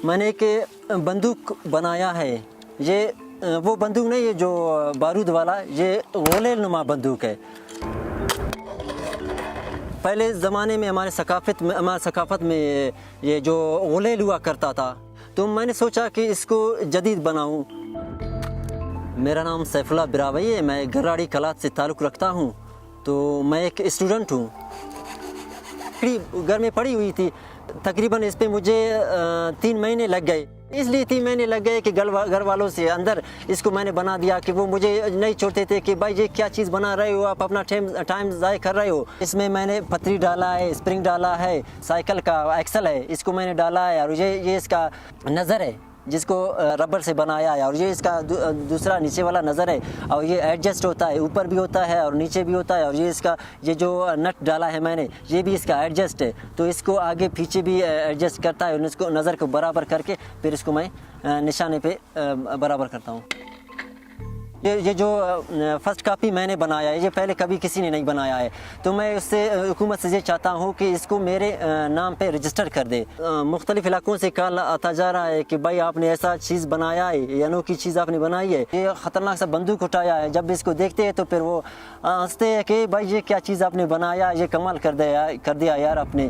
میں نے ایک بندوق بنایا ہے. یہ وہ بندوق نہیں ہے جو بارود والا, یہ گولے نما بندوق ہے. پہلے زمانے میں ہمارے ثقافت میں یہ جو غلیل ہوا کرتا تھا, تو میں نے سوچا کہ اس کو جدید بناؤں. میرا نام سیف اللہ براوی ہے, میں گراڑی کلات سے تعلق رکھتا ہوں. تو میں ایک اسٹوڈنٹ ہوں. گھر میں پڑی ہوئی تھی, تقریباً اس پہ مجھے 3 مہینے لگ گئے. اس لیے 3 مہینے لگ گئے کہ گھر والوں سے اندر اس کو میں نے بنا دیا کہ وہ مجھے نہیں چھوڑتے تھے کہ بھائی یہ کیا چیز بنا رہے ہو, آپ اپنا ٹائم ضائع کر رہے ہو. اس میں نے پتری ڈالا ہے, اسپرنگ ڈالا ہے, سائیکل کا ایکسل ہے, اس کو میں نے ڈالا ہے. اور یہ اس کا نظر ہے جس کو ربر سے بنایا ہے, اور یہ اس کا دوسرا نیچے والا نظر ہے, اور یہ ایڈجسٹ ہوتا ہے, اوپر بھی ہوتا ہے اور نیچے بھی ہوتا ہے. اور یہ جو نٹ ڈالا ہے میں نے, یہ بھی اس کا ایڈجسٹ ہے, تو اس کو آگے پیچھے بھی ایڈجسٹ کرتا ہے, اور اس کو نظر کو برابر کر کے پھر اس کو میں نشانے پہ برابر کرتا ہوں. یہ جو فرسٹ کاپی میں نے بنایا ہے, یہ پہلے کبھی کسی نے نہیں بنایا ہے, تو میں اس سے حکومت سے یہ چاہتا ہوں کہ اس کو میرے نام پہ رجسٹر کر دے. مختلف علاقوں سے کال آتا جا رہا ہے کہ بھائی آپ نے ایسا چیز بنایا ہے, یہ انوکھی چیز آپ نے بنائی ہے, یہ خطرناک سا بندوق اٹھایا ہے. جب اس کو دیکھتے ہیں تو پھر وہ ہنستے ہیں کہ بھائی یہ کیا چیز آپ نے بنایا, یہ کمال کر دیا یار آپ نے.